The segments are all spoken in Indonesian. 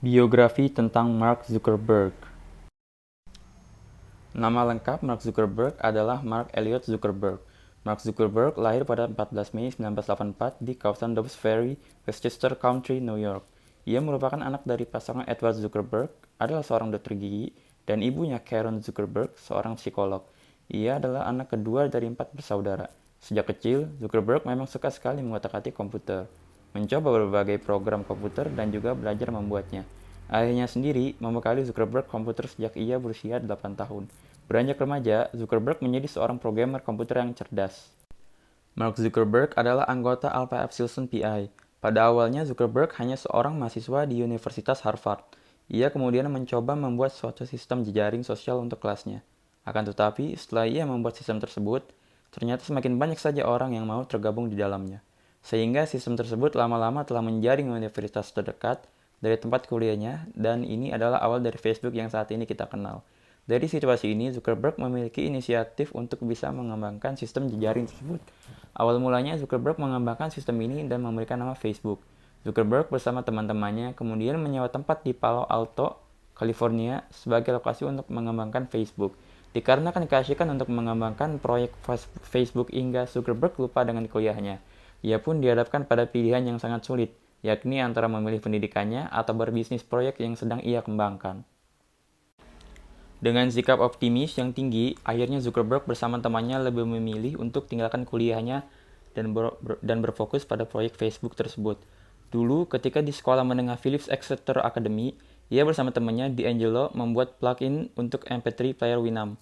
Biografi tentang Mark Zuckerberg. Nama lengkap Mark Zuckerberg adalah Mark Elliot Zuckerberg. Mark Zuckerberg lahir pada 14 Mei 1984 di kawasan Dobbs Ferry, Westchester County, New York. Ia merupakan anak dari pasangan Edward Zuckerberg, adalah seorang dokter gigi, dan ibunya Karen Zuckerberg, seorang psikolog. Ia adalah anak kedua dari 4 bersaudara. Sejak kecil, Zuckerberg memang suka sekali mengotak-atik komputer, mencoba berbagai program komputer dan juga belajar membuatnya. Ayahnya sendiri membekali Zuckerberg komputer sejak ia berusia 8 tahun. Beranjak remaja, Zuckerberg menjadi seorang programmer komputer yang cerdas. Mark Zuckerberg adalah anggota Alpha Epsilon Pi. Pada awalnya, Zuckerberg hanya seorang mahasiswa di Universitas Harvard. Ia kemudian mencoba membuat suatu sistem jejaring sosial untuk kelasnya. Akan tetapi, setelah ia membuat sistem tersebut, ternyata semakin banyak saja orang yang mau tergabung di dalamnya. Sehingga sistem tersebut lama-lama telah menjaring universitas terdekat dari tempat kuliahnya, dan ini adalah awal dari Facebook yang saat ini kita kenal. Dari situasi ini, Zuckerberg memiliki inisiatif untuk bisa mengembangkan sistem jejaring tersebut. Awal mulanya, Zuckerberg mengembangkan sistem ini dan memberikan nama Facebook. Zuckerberg bersama teman-temannya kemudian menyewa tempat di Palo Alto, California sebagai lokasi untuk mengembangkan Facebook. Dikarenakan keasikan untuk mengembangkan proyek Facebook hingga Zuckerberg lupa dengan kuliahnya. Ia pun dihadapkan pada pilihan yang sangat sulit, yakni antara memilih pendidikannya atau berbisnis proyek yang sedang ia kembangkan. Dengan sikap optimis yang tinggi, akhirnya Zuckerberg bersama temannya lebih memilih untuk tinggalkan kuliahnya dan berfokus pada proyek Facebook tersebut. Dulu, ketika di sekolah menengah Phillips Exeter Academy, ia bersama temannya D'Angelo membuat plugin untuk MP3 player Winamp.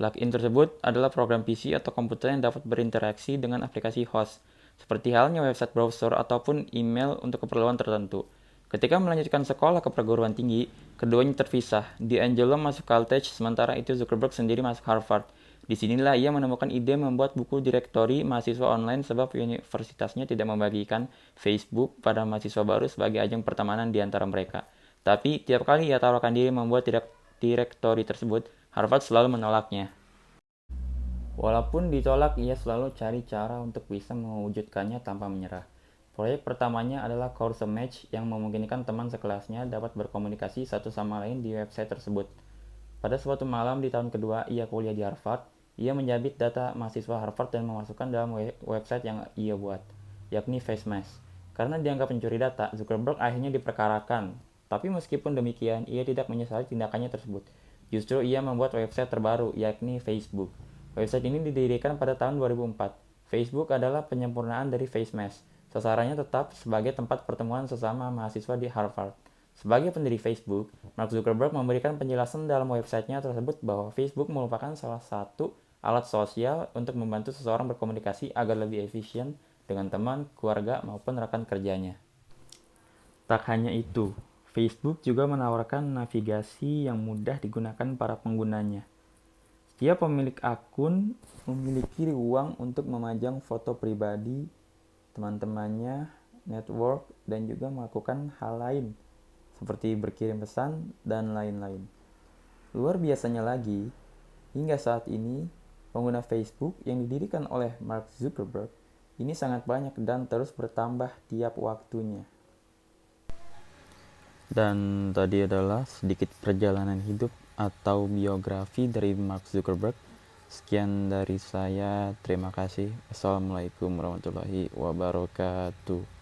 Plugin tersebut adalah program PC atau komputer yang dapat berinteraksi dengan aplikasi host, seperti halnya website browser ataupun email untuk keperluan tertentu. Ketika melanjutkan sekolah ke perguruan tinggi, keduanya terpisah. D'Angelo masuk Caltech, sementara itu Zuckerberg sendiri masuk Harvard. Disinilah ia menemukan ide membuat buku direktori mahasiswa online sebab universitasnya tidak membagikan Facebook pada mahasiswa baru sebagai ajang pertemanan di antara mereka. Tapi, tiap kali ia tawarkan diri membuat direktori tersebut, Harvard selalu menolaknya. Walaupun ditolak, ia selalu cari cara untuk bisa mewujudkannya tanpa menyerah. Proyek pertamanya adalah Course Match yang memungkinkan teman sekelasnya dapat berkomunikasi satu sama lain di website tersebut. Pada suatu malam di tahun kedua ia kuliah di Harvard, ia menjabit data mahasiswa Harvard dan memasukkan dalam website yang ia buat, yakni FaceMask. Karena dianggap pencuri data, Zuckerberg akhirnya diperkarakan. Tapi meskipun demikian, ia tidak menyesali tindakannya tersebut. Justru ia membuat website terbaru, yakni Facebook. Website ini didirikan pada tahun 2004. Facebook adalah penyempurnaan dari FaceMask. Sasarannya tetap sebagai tempat pertemuan sesama mahasiswa di Harvard. Sebagai pendiri Facebook, Mark Zuckerberg memberikan penjelasan dalam websitenya tersebut bahwa Facebook merupakan salah satu alat sosial untuk membantu seseorang berkomunikasi agar lebih efisien dengan teman, keluarga, maupun rekan kerjanya. Tak hanya itu, Facebook juga menawarkan navigasi yang mudah digunakan para penggunanya. Setiap pemilik akun memiliki ruang untuk memajang foto pribadi, teman-temannya, network, dan juga melakukan hal lain seperti berkirim pesan dan lain-lain. Luar biasanya lagi, hingga saat ini pengguna Facebook yang didirikan oleh Mark Zuckerberg ini sangat banyak dan terus bertambah tiap waktunya. Dan tadi adalah sedikit perjalanan hidup atau biografi dari Mark Zuckerberg. Sekian dari saya, terima kasih. Assalamualaikum warahmatullahi wabarakatuh.